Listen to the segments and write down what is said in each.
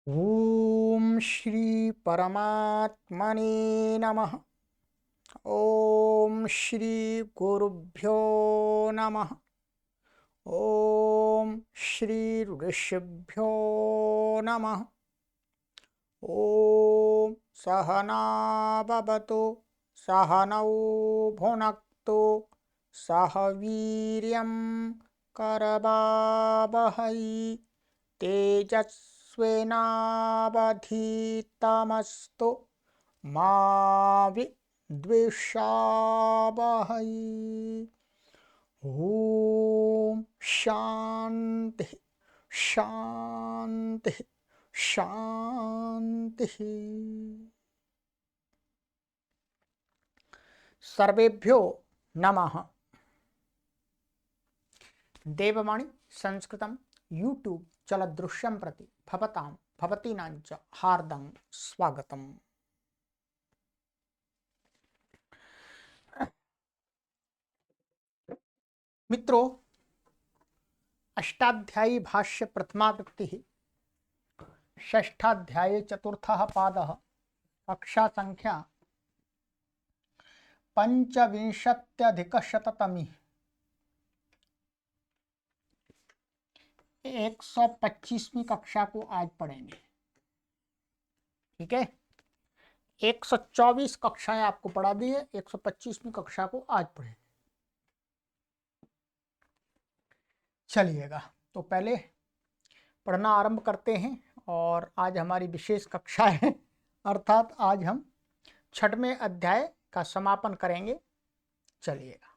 ओम श्री परमात्मने नमः। ओम श्री गुरुभ्यो नमः। ओम श्री ऋषिभ्यो नमः। ओम सहना भवतु सहनौ भुनक्तु सह वीर्यं करवावहै तेजस्विनावधीतमस्तु मा विद्विषावहै। ओम शांति शांति शांति। सर्वेभ्यो नमः। देववाणी संस्कृतं यूट्यूब चलदृश्यं प्रति भवतां भवतीनां च हार्दं स्वागतम्। मित्रों, अष्टाध्यायी भाष्य प्रथमा वृत्ति, षष्ठाध्याये चतुर्थः पादः, कक्षा संख्या पंचविंशत्यधिकशततमी 125वीं कक्षा को आज पढ़ेंगे। ठीक है, 124 कक्षाएं आपको पढ़ा दी है, 125वीं कक्षा को आज पढ़ेंगे। चलिएगा, तो पहले पढ़ना आरंभ करते हैं और आज हमारी विशेष कक्षा है, अर्थात आज हम 6वें अध्याय का समापन करेंगे। चलिएगा,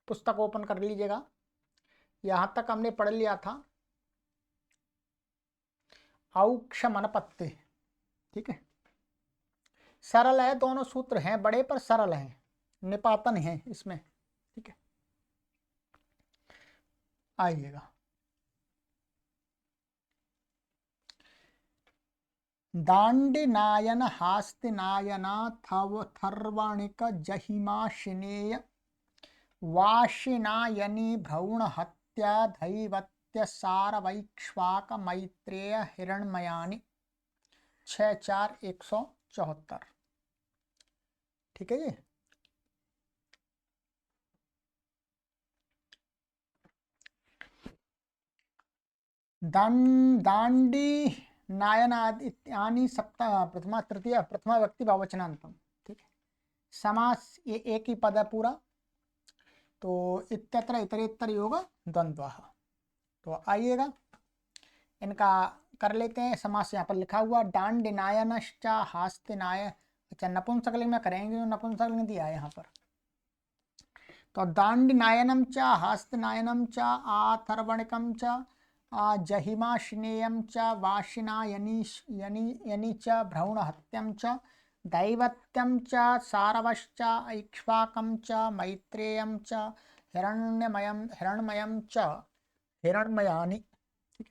पुस्तक ओपन कर लीजिएगा। यहां तक हमने पढ़ लिया था औक्षमनपत्ति। ठीक है, सरल है, दोनों सूत्र हैं बड़े पर सरल हैं, निपातन है इसमें। ठीक है, आइएगा। दांडिनायन हास्तिनायना थर्वणिक जहिमाशिनेय वाशिनायनी भ्रूण हत्या दैवत्य सार वैक्ष्वाक मैत्रेय हिरणमयानी 64174। ठीक है जी। दांडी नायनादि सप्ताह प्रथमा तृतीय प्रथमा व्यक्ति बहुवचनांतम। ठीक है, समास ये एक ही पद है पूरा, तो इत्यत्र इतरेतर योग द्वंद्वः। तो आइएगा, इनका कर लेते हैं। समास यहाँ पर लिखा हुआ दांडिनायनश्च हास्तिनाय। अच्छा, नपुंसकलिंग में करेंगे, नपुंसकलिंग दिया है यहाँ पर। तो दांडिनायनम च हास्तिनायनम च आथर्वणिकम च जहिमाशिनेयम च वाशिनायनी च भ्रूणहत्यम च दैवत्यम च सारवश्च ऐक्ष्वाकम च मैत्रेयम च हिरण्मयम च हिरण्मयानि। ठीक है,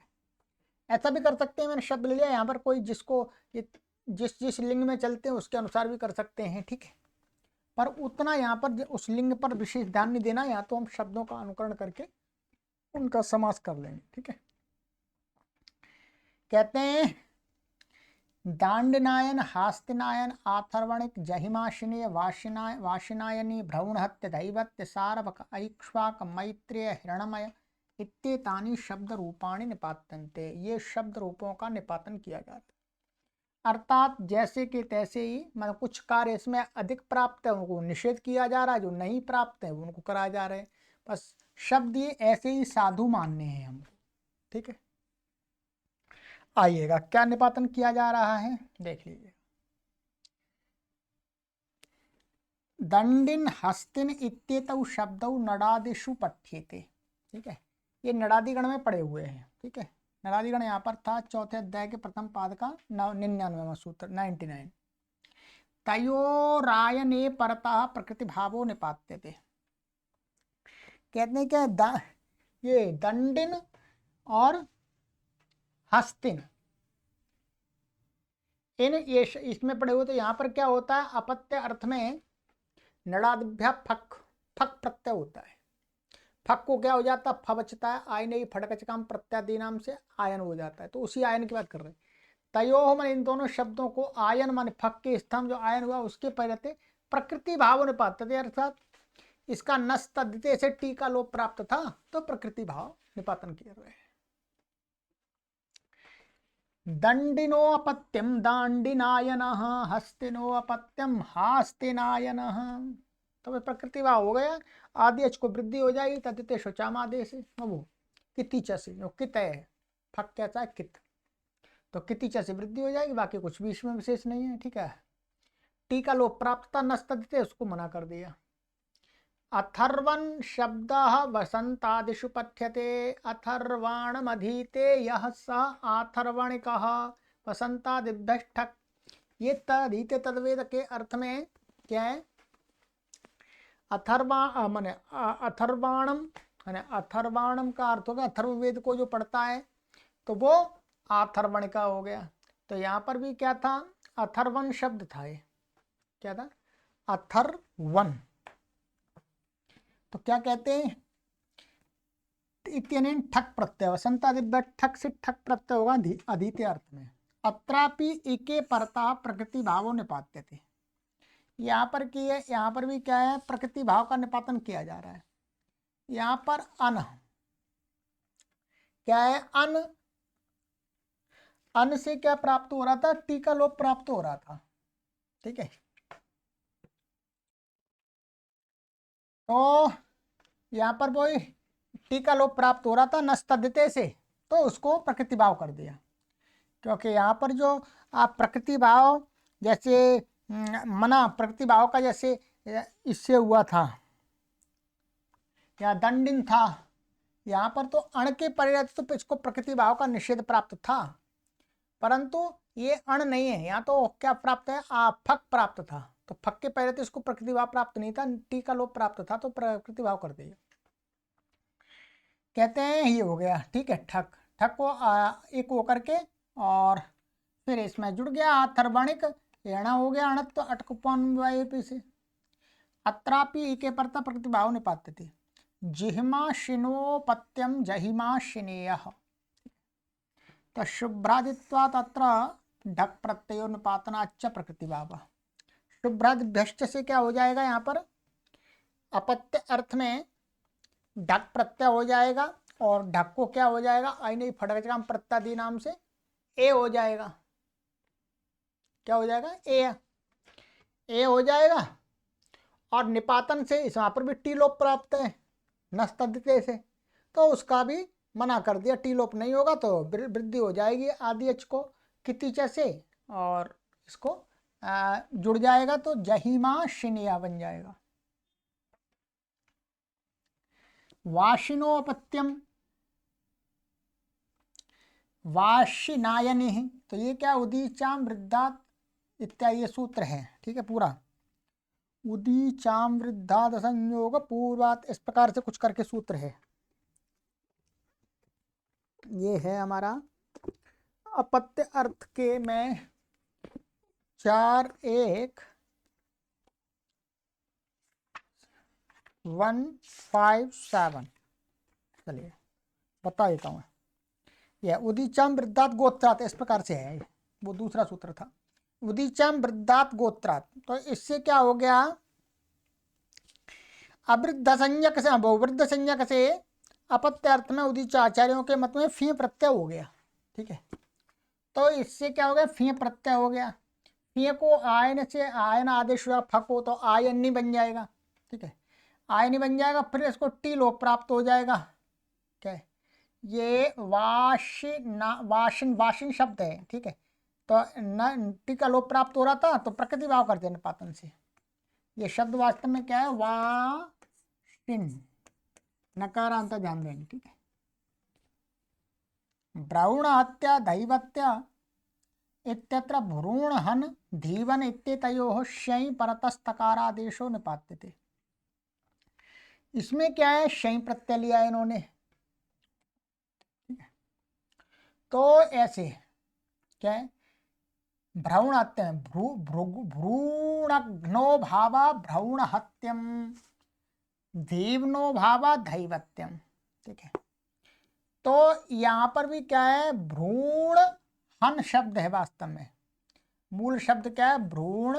ऐसा भी कर सकते हैं, मैंने शब्द ले लिया यहाँ पर, कोई जिसको जिस जिस लिंग में चलते हैं उसके अनुसार भी कर सकते हैं। ठीक है, पर उतना यहाँ पर उस लिंग पर विशेष ध्यान नहीं देना, या तो हम शब्दों का अनुकरण करके उनका समास कर लेंगे। ठीक है, कहते हैं दांडनायन हास्तिनायन आथर्वणिक जहिमाशिनीय वाशिनायनी भ्रूणहत्य दैवत्य सारवक ऐक्ष्वाक मैत्रेय हिरणमय इत्येतानि शब्द रूपाणि निपात्यन्ते। ये शब्द रूपों का निपातन किया जाता है, अर्थात जैसे कि तैसे ही, मतलब कुछ कार्य इसमें अधिक प्राप्त है उनको निषेध किया जा रहा है, जो नहीं प्राप्त है उनको कराया जा रहा है। बस शब्द ये ऐसे ही साधु मानने हैं हमको। ठीक है, आइएगा क्या निपातन किया जा रहा है देख लीजिए। दंडिन हस्तिन इत्येतौ शब्दौ नडादिषु पठ्येते। ठीक है, ये नडादिगण में पड़े हुए हैं। ठीक है, नडादिगण यहाँ पर था चौथे अध्याय के प्रथम पाद का 99वां सूत्र 99। तयोरायने परतः प्रकृति भावो निपात्यते। कहते हैं क्या, ये दंडिन और हस्तिन इन ये इसमें पड़े हुए, तो यहाँ पर क्या होता है, अपत्य अर्थ में नड़ादिभ्या फक फक प्रत्यय होता है। फक को क्या हो जाता है, फ बचता है, आयन ही फटक काम प्रत्यादि नाम से आयन हो जाता है। तो उसी आयन की बात कर रहे हैं। तयो मन इन दोनों शब्दों को आयन मान फक के स्थान जो आयन हुआ उसके परिवर्ते प्रकृति भाव निपातते, अर्थात इसका नस तद्धिते से टी का लोप प्राप्त था तो प्रकृति भाव निपातन किए हुए। दंडिनोपत्यम दांडिनायनः, हस्तिनोपत्यम हास्तिनायनः। तो प्रकृति भाव हो गया, आदि अच को वृद्धि हो जाएगी तद्धिते शुचाम आदेश से, वो किति च से, जो कित है फक कैसा है कित, तो किति च से वृद्धि हो जाएगी, बाकी कुछ भी इसमें विशेष नहीं है। ठीक है, टी का लोप प्राप्त नस तद्धिते उसको मना कर दिया। अथर्वण शब्द वसंतादिषु पठ्यते, अथर्वाणमधीते यह स आथर्वणिकः वसंतादिभ्यष्ठक। ये तदीते तदवेद के अर्थ में क्या है, अथर्वाणम अथर्वाणम का अर्थ होगा अथर्ववेद को जो पढ़ता है तो वो आथर्वणिका हो गया। तो यहाँ पर भी क्या था, अथर्वण शब्द था, ये क्या था, अथर्वण। तो क्या कहते हैं, इत्यनेन ठक प्रत्यय, वसंतादिभ्य ठक से ठक प्रत्यय होगा अधीते अर्थ में। अत्रापि एके परता प्रकृति भावो निपात्य थे। यहाँ पर की है, यहाँ पर भी क्या है, प्रकृति भाव का निपातन किया जा रहा है। यहाँ पर अन क्या है, अन, अन से क्या प्राप्त हो रहा था, टी का लोप प्राप्त हो रहा था। ठीक है, तो यहाँ पर वो टी का लोप प्राप्त हो रहा था नस्तद्धिते से, तो उसको प्रकृति भाव कर दिया। क्योंकि यहाँ पर जो आप प्रकृति भाव जैसे मना प्रकृति भाव का जैसे इससे हुआ था या दंडिन था, यहाँ पर तो अण के परिवर्तित तो इसको प्रकृति भाव का निषेध प्राप्त था, परंतु ये अण नहीं है, यहाँ तो क्या प्राप्त है, फक प्राप्त था। तो फक के परिवर्तित इसको प्रकृति भाव प्राप्त नहीं था, टी का लोप प्राप्त था, तो प्रकृति भाव कर दिया। कहते हैं ये हो गया। ठीक है, ठक ठक को एक हो करके और फिर इसमें जुड़ गया अथर्वणिक, एणा हो गया अणत्व अटकुपन से। अत्रापि एके परता प्रकृति भाव निपात्य थे। जिह्मा शिनोपत्यम जहिमा शिनेयः, तो शुभ्रादित्वात् अत्र ढक प्रत्ययो निपातनाच्च प्रकृति भाव। शुभ्रादिभ्यश्च से क्या हो जाएगा, यहाँ पर अपत्य अर्थ में ढक प्रत्यय हो जाएगा और ढक को क्या हो जाएगा, आईने फटक प्रत्यादि नाम से ए हो जाएगा। क्या हो जाएगा, ए हो जाएगा। और निपातन से इस यहाँ पर भी टी लोप प्राप्त है नस्तद्धिते से, तो उसका भी मना कर दिया, टी लोप नहीं होगा तो वृद्धि हो जाएगी आदि अच को कितिच से, और इसको जुड़ जाएगा तो जहिमा शिनिया बन जाएगा। वाशिनोपत्यम वाशिनायनि, तो ये क्या, उदीचाम वृद्धात इत्यादि ये सूत्र है। ठीक है, पूरा उदीचाम वृद्धात संयोग पूर्वात, इस प्रकार से कुछ करके सूत्र है। ये है हमारा अपत्य अर्थ के में 4.157। चलिए बता देता हूँ। यह उदीचाम वृद्धात गोत्रात, इस प्रकार से है, वो दूसरा सूत्र था। उदीचाम वृद्धात गोत्रात, तो इससे क्या हो गया, अवृद्ध संज्ञक से वृद्ध संज्ञक से अपत्य अर्थ में उदीच आचार्यों के मत में फी प्रत्यय हो गया। ठीक है, तो इससे क्या हो गया, फी प्रत्यय हो गया। फी को आयन से आयन आदेश हुआ, फक हो तो आयन नहीं बन जाएगा। ठीक है, आयन नहीं बन जाएगा, फिर इसको टी लोप प्राप्त हो जाएगा। क्या है ये, वाशिन वाशिन शब्द है। ठीक है, तो न टी का लोप प्राप्त हो रहा था तो प्रकृति भाव करते हैं निपातन से। ये शब्द वास्तव में क्या है, वाशिन, नकारांत ध्यान देंगे। ठीक है, भ्रूण हत्या दैवत्या इत्यत्र भ्रूण हन धीवन इत्येतयोः शयि परतस्तकारादेशो निपात्यते। इसमें क्या है, शयि प्रत्यय लिया है इन्होंने। तो ऐसे क्या है, भ्रूण हत्या, भ्रूणघ्नो भावा भ्रूण हत्यम, धीवनो भावा धैवत्यम। ठीक है, तो यहां पर भी क्या है, भ्रूण हन शब्द है वास्तव में। मूल शब्द क्या है, भ्रूण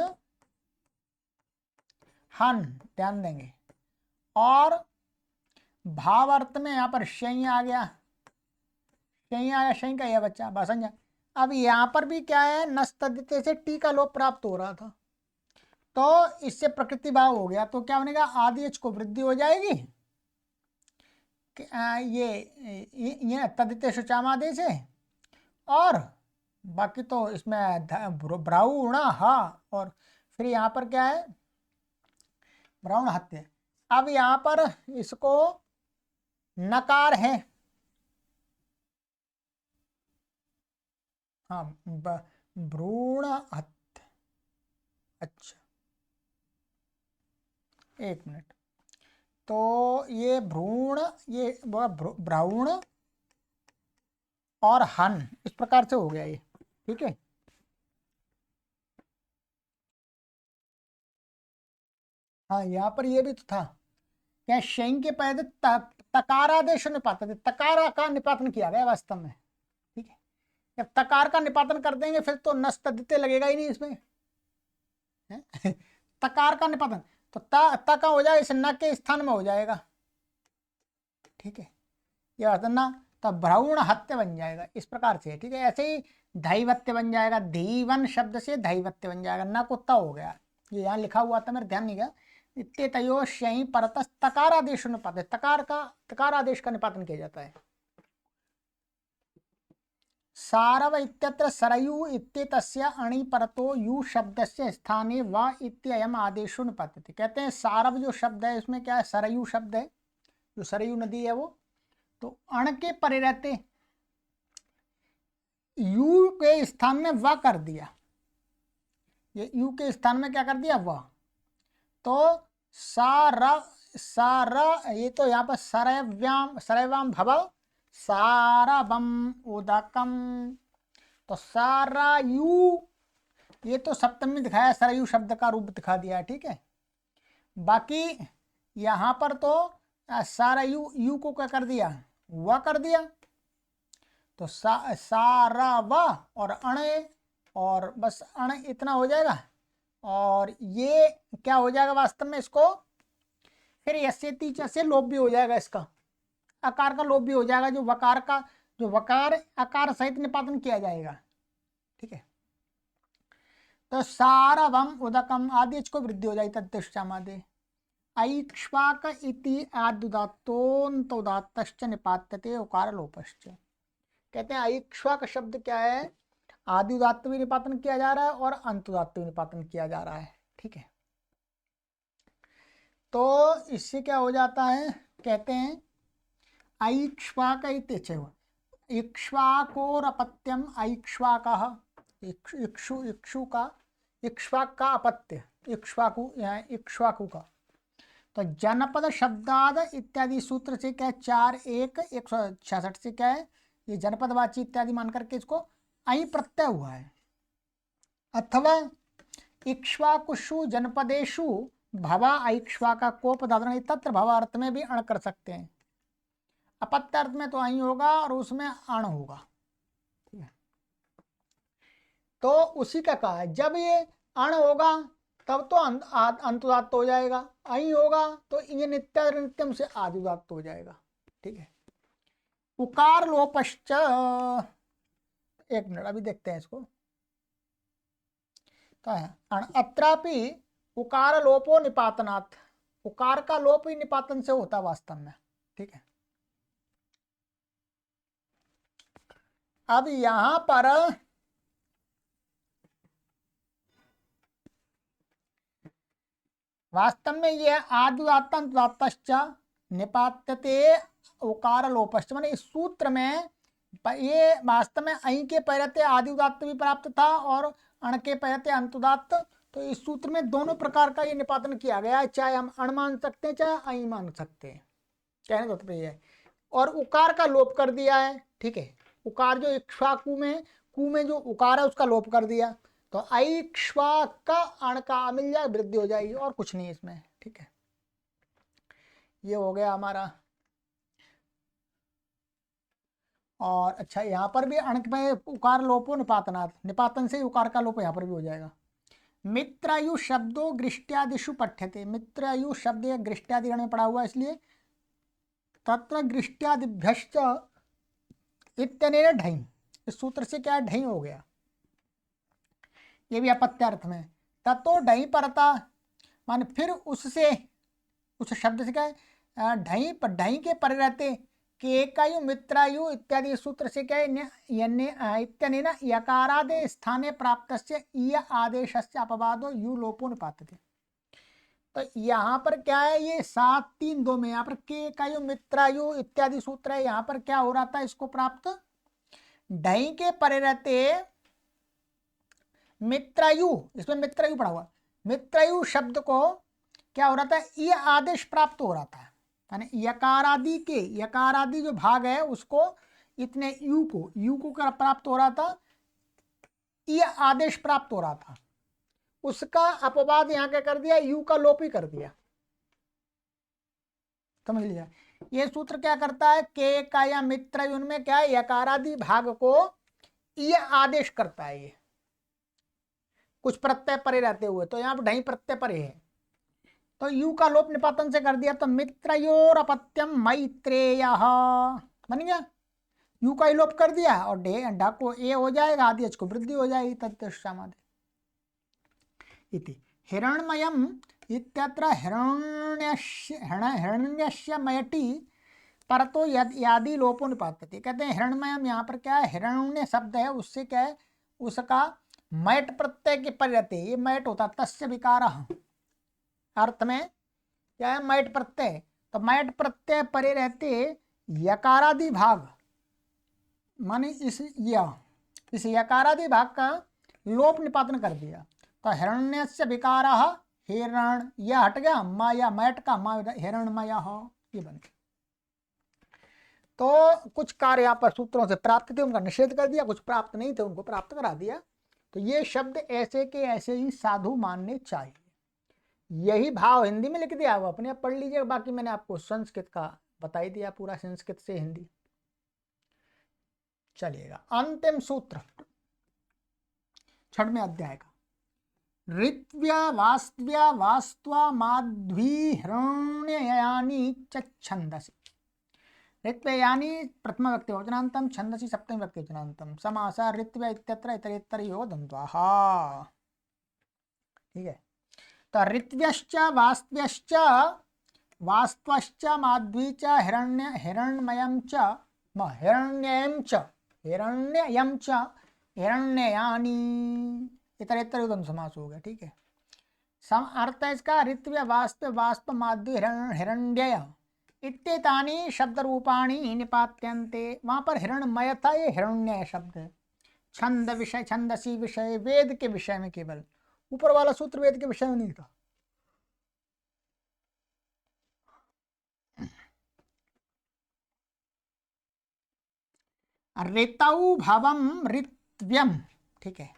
हन, ध्यान देंगे। और भाव अर्थ में यहां पर शय आ गया, शय आया, शय का यह बच्चा भाषण। अब यहां पर भी क्या है, नस्तदिते से टी का लोप प्राप्त हो रहा था, तो इससे प्रकृति भाव हो गया, तो क्या बनेगा, आदि एच को वृद्धि हो जाएगी। ये तदिते शुचामादेश है, और बाकी तो इसमें ब्राउण हा, और फिर यहाँ पर क्या है, ब्राउण हत्या। अब यहाँ पर इसको नकार है, हाँ, भ्रूण हत्या। अच्छा, एक मिनट, तो ये भ्रूण, ये भ्रूण और हन, इस प्रकार से हो गया ये। ठीक है, हाँ, यहाँ पर ये भी तो था, क्या शयन के पहले तकारादेश निपातन, तकारा का निपातन किया गया वास्तव में। ठीक है, जब तकार का निपातन कर देंगे फिर तो नस्तदिते लगेगा ही नहीं इसमें, है? तकार का निपातन, तो त का हो जाएगा, इस न के स्थान में हो जाएगा। ठीक है, ये अर्थ ना, तब भ्रूण हत्या बन जाएगा, इस प्रकार से। ठीक है, ऐसे ही धैवत्य बन जाएगा, धीवन शब्द से धैवत्य बन जाएगा, न कुत्ता हो गया। ये यहाँ लिखा हुआ था, मेरे ध्यान नहीं गया। इत्येतयो शयि परतस् तकारादेश निपाते, तकारादेश का निपातन किया जाता है। सारव इत्यत्र सरयु इत्येतस्य अणि परतो यु शब्दस्य स्थाने व इत्ययम आदेशो निपात्यते। कहते हैं सारव जो शब्द है इसमें क्या है, सरयु शब्द है, जो सरयू नदी है वो, तो अण के परे रहते यू के स्थान में व कर दिया, ये यू के स्थान में क्या कर दिया, व। तो सार, ये तो यहाँ पर सरयव्याम भव सारवम उदकम, तो सारा यू, ये तो सप्तमी दिखाया, सरयू शब्द का रूप दिखा दिया। ठीक है, बाकी यहाँ पर तो सारा यू को क्या कर दिया, व कर दिया, तो सारा व और अण, और बस अण इतना हो जाएगा। और ये क्या हो जाएगा वास्तव में, इसको फिर यस्य तीचा से लोप भी हो जाएगा, इसका आकार का लोप भी हो जाएगा, जो वकार का, जो वकार आकार सहित निपातन किया जाएगा। ठीक है, तो सारवम उदकम आदि को वृद्धि हो जाएगी, तत्तिष्ठामादे। ऐक्ष्वाक इति आद्युदात्तोन्तोदात्तश्च निपात्यते उकार लोपश्च। कहते हैं ऐक्ष्वाक शब्द क्या है, आदि उदात्त भी निपातन किया जा रहा है और अंतुदात्त भी निपातन किया जा रहा है। ठीक है, तो इससे क्या हो जाता है, कहते हैं ऐक्ष्वाक इक्ष्वाकोरपत्यम ऐक्ष्वाकः, इक्षु का, इक्ष्वाक का अपत्य, इक्ष्वाकु, यहाँ इक्ष्वाकु का। तो जनपद शब्दाद इत्यादि सूत्र से क्या है, 4-1-166 से क्या है, ये जनपदवाची इत्यादि मान करके इसको आई प्रत्यय हुआ है। अथवा इक्ष्वाकुषु जनपदेशु भवा ऐक्ष्वाका कोपदादरण, तत्र भवा अर्थ में भी अण कर सकते हैं। अपत्य अर्थ में तो आई होगा और उसमें अण होगा। ठीक है, तो उसी का कहा है, जब ये अण होगा तब तो अंतुदात्त हो जाएगा, आई होगा तो ये नित्यम से आदिदात्त हो जाएगा। ठीक है, उकार लोपश्च, एक मिनट अभी देखते हैं इसको। तो अत्रापि उकार लोपो निपातनात्, उकार का लोप ही निपातन से होता वास्तव में। ठीक है, अब यहां पर वास्तव में यह आदिदात्तश्च निपात्यते उकार लोपश्च, माने इस सूत्र में ये वास्तव में अई के पहले आदिदात्त भी प्राप्त था और अण के पहले अंतुदात्त, तो इस सूत्र में दोनों प्रकार का ये निपातन किया गया है, चाहे हम अण मान सकते हैं चाहे अई मान सकते हैं, कहने का तात्पर्य है। और उकार का लोप कर दिया है। ठीक है, उकार जो इक्ष्वाकु में, कु में जो उकार है उसका लोप कर दिया, तो ऐक्ष्वाक का अण का मिल जाए, वृद्धि हो जाएगी, और कुछ नहीं इसमें। ठीक है, ये हो गया हमारा। और अच्छा यहाँ पर भी अणक में उकार लोपो निपातनात्, निपातन से ही उकार का लोप यहाँ पर भी हो जाएगा। मित्रायु शब्दों गृष्ट्यादिषु पठ्यते, मित्रायु शब्द या गृष्ट्यादि गण में पड़ा हुआ, इसलिए तत्र गृष्ट्यादिभ्यश्च इत्यनेन ढई, इस सूत्र से क्या ढई हो गया, ये भी अपत्यार्थ में। ततो ढई परता मान फिर उससे, उस शब्द से क्या है, ढई ढई के परे रहते केकायु मित्रायु इत्यादि सूत्र से क्या है, इत्यनेन यकारादे स्थाने प्राप्तस्य इय आदेशस्य अपवादो यू लोपो निपात्यते। तो यहाँ पर क्या है, ये 7-3-2 में यहाँ पर केकायु मित्रायु इत्यादि सूत्र है, यहाँ पर क्या हो रहा था, इसको प्राप्त ढई के परे रहते मित्रायु, इसमें मित्रायु पड़ा हुआ, मित्रायु शब्द को क्या हो रहा था, ये आदेश प्राप्त हो रहा था, यानी यकारादि के, यकारादि जो भाग है उसको इतने यू को प्राप्त हो रहा था, ये आदेश प्राप्त हो रहा था, उसका अपवाद यहाँ क्या कर दिया, यू का लोप ही कर दिया। समझ लिया। ये सूत्र क्या करता है, के का या मित्र उनमें क्या है, यकारादि भाग को ये आदेश करता है, ये कुछ प्रत्यय परे रहते हुए, तो यहाँ पर ढई प्रत्यय परे है, तो यू का लोप निपातन से कर दिया, तो मित्रयोर अपत्यम मैत्रेय बन गया, यू का ही लोप कर दिया और ढा को ए हो जाएगा, आदि को वृद्धि हो जाएगी, तत्समादि इति। हिरण्मयम इत्यत्र हिरण्यस्य मयटी परतो यादि लोपो निपात्यते, कहते हैं हिरण्मयम, यहाँ पर क्या है, हिरण्य शब्द है, उससे क्या है, उसका मयट प्रत्यय के पर रहते, ये मयट होता तस्य विकारः, अर्थ में क्या है, मयट प्रत्यय, तो मयट प्रत्यय परे रहते यकारादि भाग, माने इस यकारादि भाग का लोप निपातन कर दिया, तो हिरण्यस्य विकारः हिरण, यह हट गया, माया मयट का मा हिरण्मय ये बन गया। तो कुछ कार्य यहाँ पर सूत्रों से प्राप्त थे, उनका निषेध कर दिया, कुछ प्राप्त नहीं थे उनको प्राप्त करा दिया, तो ये शब्द ऐसे के ऐसे ही साधु मानने चाहिए, यही भाव हिंदी में लिख दिया, वो अपने आप पढ़ लीजिएगा, बाकी मैंने आपको संस्कृत का बता ही दिया पूरा, संस्कृत से हिंदी। चलिएगा अंतिम सूत्र 6वें अध्याय का, ऋत्व्या वास्त्व्या वास्त्वा माध्वी हिरण्ययानी छंदसि, ऋत्व्यानि प्रथम व्यक्ति वचनांतम, छंदसि सप्तमी व्यक्ति वचनांतम, समासा ऋत्व्या इत्यत्र इतरेतरयोः द्वंद्वाः। ठीक है, तो ऋत्व्यश्च वास्त्व्यश्च वास्त्वश्च माध्वी च हिरण्मयं च हिरण्ययं च हिरण्ययानी, इतरेतर द्वंद्व समास हो गया। ठीक है, सम अर्थ है इसका, ऋत्व्य वास्त्व वास्त्व माध्वी हिरण्यय इत्येतानि शब्द रूपाणी निपात्यन्ते, वहां पर हिरण्मय था, ये हिरण्यय शब्द है, छंद विषय, छंदसी विषय, वेद के विषय में, केवल ऊपर वाला सूत्र वेद के विषय में नहीं था। ऋतौ भवम ऋत्व्यम, ठीक है,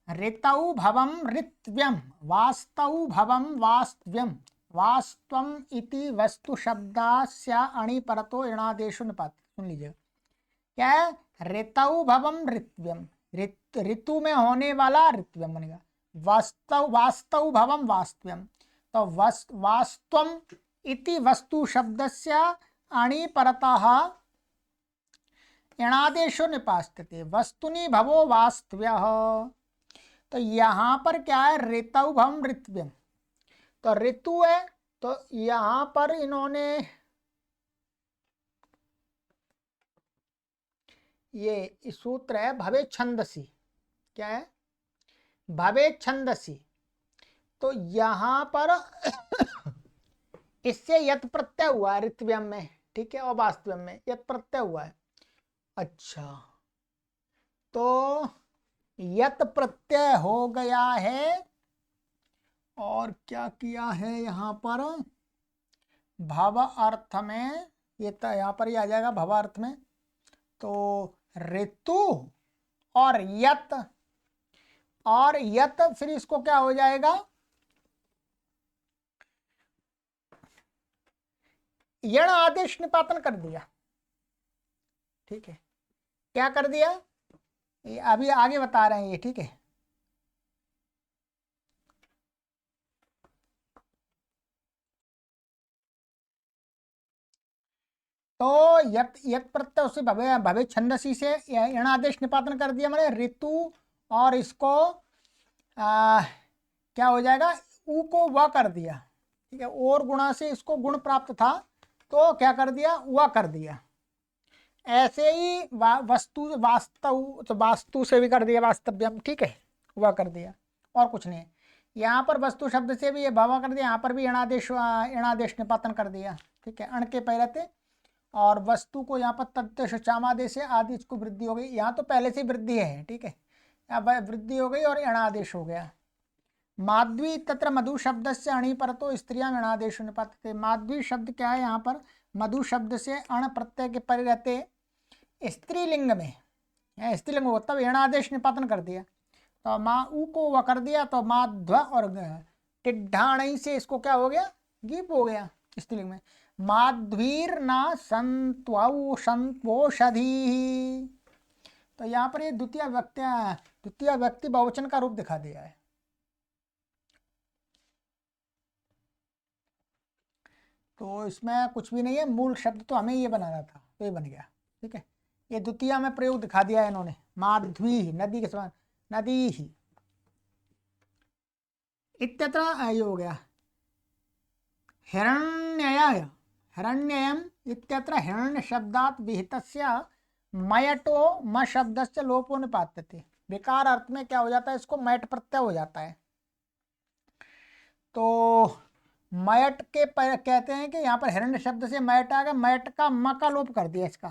ऋतौ भवम ऋत्व्यम वास्तौ भवम वास्त्व्यम, वास्त्वम इति वस्तु शब्दास्य अणि परतो ऋणादेशु निपात। सुन लीजिएगा, क्या है, ऋतौ भवम ऋत्व्यम, ऋतु में होने वाला ऋत्व्यम बनेगा, वास्तौ भवम वास्त्व्यम, तो वास्त्वम इति वस्तु शब्दस्य अणि परतः ऋणादेशो निपात्यते, वस्तुनि भवो वास्त्व्यः, तो यहां पर क्या है, ऋतौ भवम ऋत्व्यम, तो ऋतु है, तो यहां पर इन्होंने ये सूत्र है भवे छंदसी, क्या है, भवे छंदसी, तो यहां पर इससे यत प्रत्यय हुआ है ऋत्व्यम में, ठीक है, और वास्तव्यम में यत प्रत्यय हुआ है। अच्छा, तो यत प्रत्यय हो गया है, और क्या किया है यहां पर, भव अर्थ में, ये तो यहां पर ही आ जाएगा भव अर्थ में, तो ऋतु और यत फिर इसको क्या हो जाएगा, यण आदेश निपातन कर दिया। ठीक है, क्या कर दिया, ये अभी आगे बता रहे हैं ये। ठीक है, तो यत यत प्रत्यय उसे भवे भवे छंदसी से यणादेश निपातन कर दिया, मैंने ऋतु और इसको क्या हो जाएगा, ऊ को व कर दिया। ठीक है, और गुणा से इसको गुण प्राप्त था तो क्या कर दिया, व कर दिया। ऐसे ही वस्तु वास्तव, तो वास्तु से भी कर दिया वास्तव्यम। ठीक है, वह कर दिया, और कुछ नहीं है। यहाँ पर वस्तु शब्द से भी ये भवा कर दिया, यहाँ पर भी यणादेश निपातन कर दिया। ठीक है, अण के पहले और वस्तु को यहाँ पर तद्देश चामादेश से आदि इसको वृद्धि हो गई, यहाँ तो पहले से वृद्धि है। ठीक है, अब वृद्धि हो गई और यणादेश हो गया। माध्वी तत्र मधु शब्द से अणि पर तो स्त्रियां यणादेश निपातते। माध्वी शब्द क्या है, यहाँ पर मधु शब्द से अण प्रत्यय के परे रहते स्त्रीलिंग में, स्त्रीलिंग हो तब यणादेश निपातन कर दिया। तो माँ ऊ को व कर दिया, तो माध्व और टिड्ढाणी से इसको क्या हो गया, गीप हो गया स्त्रीलिंग में। माध्वीर ना संतोषधि, तो यहाँ पर ये द्वितीय व्यक्ति बहुवचन का रूप दिखा दिया है। तो इसमें कुछ भी नहीं है, मूल शब्द तो हमें ये बनाना था, तो ये बन गया। ठीक है, ये द्वितीय में प्रयोग दिखा दिया है इन्होंने, माध्वी नदी के समान, नदी ही इत्यत्र ये हो गया। हिरण्यय हिरण्ययम इत्यत्र हिरण्य शब्दात विहितस्य मयटो म शब्दस्य लोपो निपात्यते। विकार अर्थ में क्या हो जाता है, इसको मयट प्रत्यय हो जाता है। तो मयट के कहते हैं कि यहाँ पर हिरण्य शब्द से मयट आ गया, मयट का म का लोप कर दिया इसका,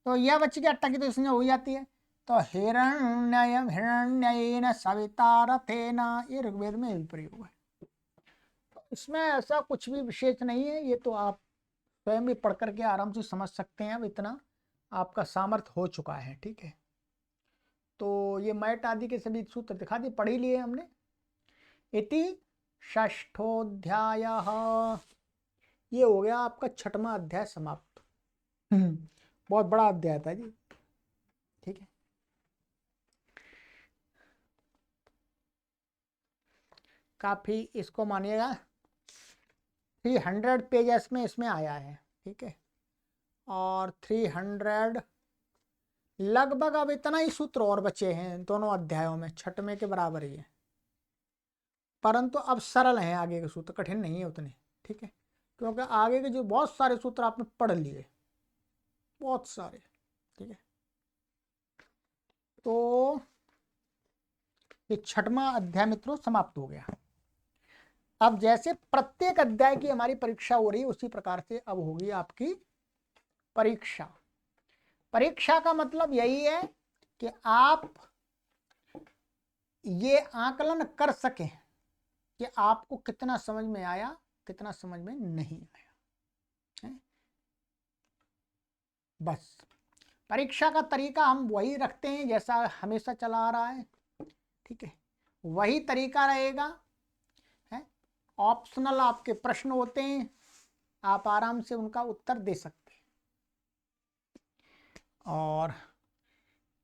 तो यह बच्ची की अट्टा की तो इसमें हो जाती है। तो हिरण्ययम हिरण्ययेन सविता रथेन, ये ऋग्वेद में यही प्रयोग है। तो इसमें ऐसा कुछ भी विशेष नहीं है, ये तो आप स्वयं भी पढ़ करके आराम से समझ सकते हैं, अब इतना आपका सामर्थ्य हो चुका है। ठीक है, तो ये मैट आदि के सभी सूत्र दिखा दिए, पढ़ ही लिए हमने। इति षष्ठोध्याय, ये हो गया आपका 6वां अध्याय समाप्त। बहुत बड़ा अध्याय था जी। ठीक है, काफी इसको मानिएगा 300 पेजेस में इसमें आया है। ठीक है, और 300 लगभग अब इतना ही सूत्र और बचे हैं दोनों अध्यायों में, 6वें के बराबर ही है, परंतु अब सरल हैं आगे के सूत्र, कठिन नहीं है उतने। ठीक है, क्योंकि आगे के जो बहुत सारे सूत्र आपने पढ़ लिए, बहुत सारे। ठीक है, तो ये 6वां अध्याय मित्रों समाप्त हो गया। अब जैसे प्रत्येक अध्याय की हमारी परीक्षा हो रही है, उसी प्रकार से अब होगी आपकी परीक्षा। परीक्षा का मतलब यही है कि आप ये आकलन कर सकें कि आपको कितना समझ में आया, कितना समझ में नहीं आया है? बस परीक्षा का तरीका हम वही रखते हैं जैसा हमेशा चला आ रहा है। ठीक है, वही तरीका रहेगा है। ऑप्शनल आपके प्रश्न होते हैं, आप आराम से उनका उत्तर दे सकते हैं। और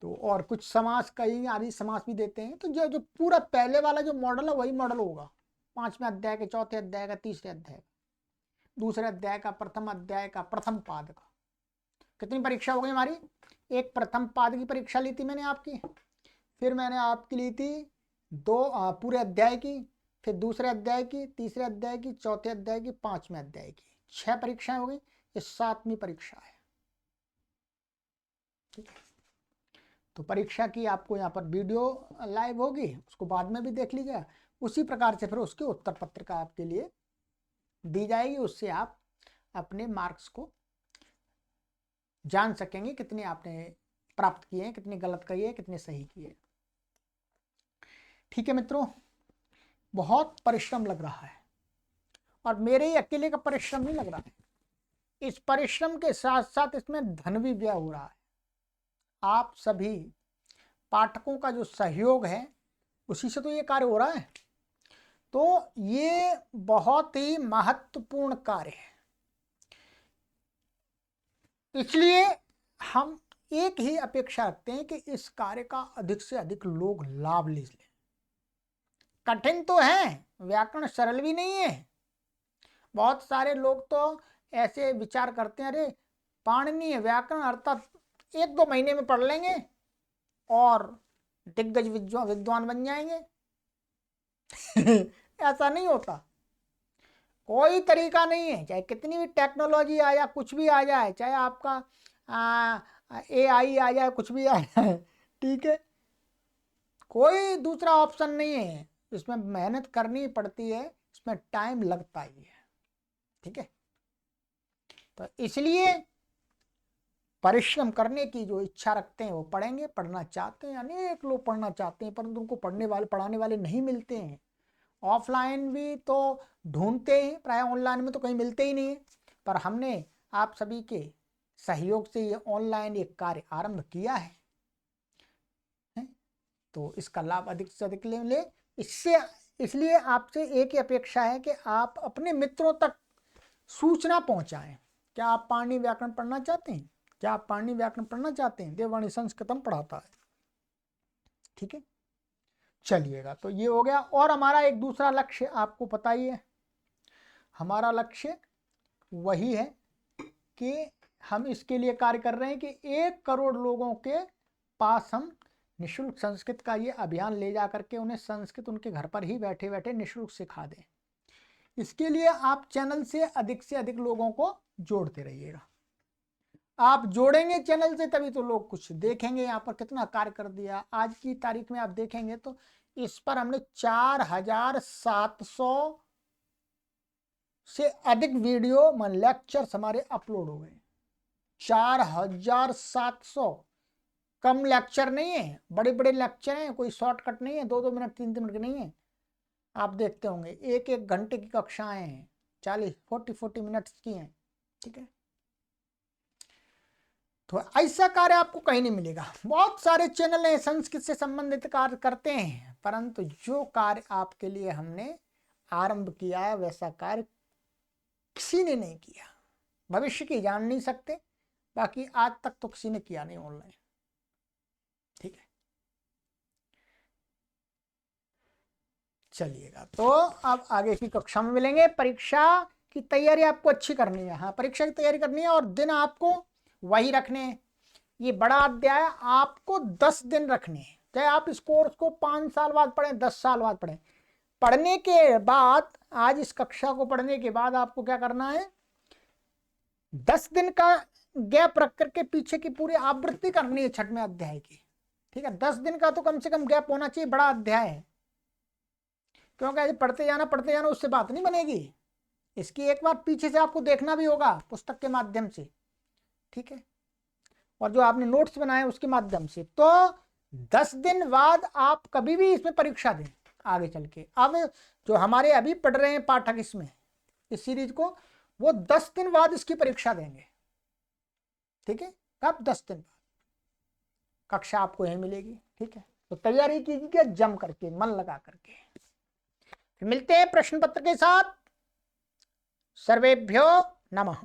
तो और कुछ समास, कई आदि समास भी देते हैं। तो जो पूरा पहले वाला जो मॉडल है वही मॉडल होगा, 5वें अध्याय के, 4थे अध्याय का, 3रे अध्याय का, दूसरे अध्याय का, प्रथम अध्याय का, प्रथम पाद का। कितनी परीक्षा हो गई हमारी, एक प्रथम पाद की परीक्षा ली थी मैंने आपकी, फिर मैंने आपकी ली थी 2 पूरे अध्याय की, फिर दूसरे अध्याय की, तीसरे अध्याय की, चौथे अध्याय की, 5वें अध्याय की। 6 परीक्षाएं हो गई, ये 7वीं परीक्षा है। ठीक है, तो परीक्षा की आपको यहाँ पर वीडियो लाइव होगी, उसको बाद में भी देख लीजिएगा। उसी प्रकार से फिर उसके उत्तर पत्रिका आपके लिए दी जाएगी, उससे आप अपने मार्क्स को जान सकेंगे, कितने आपने प्राप्त किए हैं, कितने गलत किए, कितने सही किए। ठीक है मित्रों, बहुत परिश्रम लग रहा है, और मेरे ही अकेले का परिश्रम नहीं लग रहा है, इस परिश्रम के साथ साथ इसमें धन भी व्यय हो रहा है। आप सभी पाठकों का जो सहयोग है, उसी से तो ये कार्य हो रहा है। तो ये बहुत ही महत्वपूर्ण कार्य है। इसलिए हम एक ही अपेक्षा रखते हैं कि इस कार्य का अधिक से अधिक लोग लाभ ले लें। कठिन तो है, व्याकरण सरल भी नहीं है। बहुत सारे लोग तो ऐसे विचार करते हैं, अरे पाणिनीय व्याकरण अर्थात 1-2 महीने में पढ़ लेंगे और दिग्गज विद्वान बन जाएंगे। ऐसा नहीं होता, कोई तरीका नहीं है। चाहे कितनी भी टेक्नोलॉजी आ जाए, कुछ भी आ जाए, चाहे आपका AI आ जाए, कुछ भी आ जाए, ठीक है, कोई दूसरा ऑप्शन नहीं है। इसमें मेहनत करनी पड़ती है, इसमें टाइम लगता ही है, ठीक है। तो इसलिए परिश्रम करने की जो इच्छा रखते हैं वो पढ़ेंगे, पढ़ना चाहते हैं। अनेक लोग पढ़ना चाहते हैं परंतु उनको पढ़ाने वाले नहीं मिलते हैं। ऑफलाइन भी तो ढूंढते हैं, प्राय ऑनलाइन में तो कहीं मिलते ही नहीं है। पर हमने आप सभी के सहयोग से ये ऑनलाइन एक कार्य आरंभ किया है, तो इसका लाभ अधिक से अधिक ले। इसलिए आपसे एक ही अपेक्षा है कि आप अपने मित्रों तक सूचना पहुंचाएं। क्या आप पाणिनि व्याकरण पढ़ना चाहते हैं? क्या आप पाणिनि व्याकरण पढ़ना चाहते हैं? देववाणी संस्कृतम पढ़ाता है, ठीक है। चलिएगा, तो ये हो गया। और हमारा एक दूसरा लक्ष्य आपको पता ही है, हमारा लक्ष्य वही है कि हम इसके लिए कार्य कर रहे हैं कि 1 करोड़ लोगों के पास हम निःशुल्क संस्कृत का ये अभियान ले जा करके उन्हें संस्कृत उनके घर पर ही बैठे बैठे निःशुल्क सिखा दें। इसके लिए आप चैनल से अधिक लोगों को जोड़ते रहिएगा। आप जोड़ेंगे चैनल से तभी तो लोग कुछ देखेंगे। यहाँ पर कितना कार्य कर दिया, आज की तारीख में आप देखेंगे तो इस पर हमने 4700 से अधिक वीडियो लेक्चर्स हमारे अपलोड हो गए। 4700, कम लेक्चर नहीं है, बड़े बड़े लेक्चर हैं, कोई शॉर्टकट नहीं है, 2-2 मिनट 3-3 मिनट के नहीं है। आप देखते होंगे 1-1 घंटे की कक्षाएं हैं, 40-40 मिनट्स की हैं, ठीक है। तो ऐसा कार्य आपको कहीं नहीं मिलेगा। बहुत सारे चैनल हैं संस्कृत से संबंधित कार्य करते हैं, परंतु जो कार्य आपके लिए हमने आरंभ किया है वैसा कार्य किसी ने नहीं किया। भविष्य की जान नहीं सकते, बाकी आज तक तो किसी ने किया नहीं ऑनलाइन, ठीक है। चलिएगा, तो अब आगे की कक्षा में मिलेंगे। परीक्षा की तैयारी आपको अच्छी करनी है। हाँ, परीक्षा की तैयारी करनी है और दिन आपको वही रखने हैं। ये बड़ा अध्याय आपको 10 दिन रखने हैं। चाहे आप इस कोर्स को 5 साल बाद पढ़ें, 10 साल बाद पढ़ें, पढ़ने के बाद, आज इस कक्षा को पढ़ने के बाद आपको क्या करना है, 10 दिन का गैप रख करके पीछे की पूरी आवृत्ति करनी है 6वें अध्याय की, ठीक है। 10 दिन का तो कम से कम गैप होना चाहिए, बड़ा अध्याय है। क्योंकि ऐसे पढ़ते जाना उससे बात नहीं बनेगी। इसकी एक बार पीछे से आपको देखना भी होगा पुस्तक के माध्यम से, ठीक है, और जो आपने नोट्स बनाए उसके माध्यम से। तो 10 दिन बाद आप कभी भी इसमें परीक्षा दें आगे चल के। अब जो हमारे अभी पढ़ रहे हैं पाठक इसमें, इस सीरीज को, वो 10 दिन बाद इसकी परीक्षा देंगे, ठीक है। कब? 10 दिन बाद कक्षा आपको यही मिलेगी, ठीक है। तो तैयारी कीजिए जम करके, मन लगा करके। फिर मिलते हैं प्रश्न पत्र के साथ। सर्वेभ्यो नमः।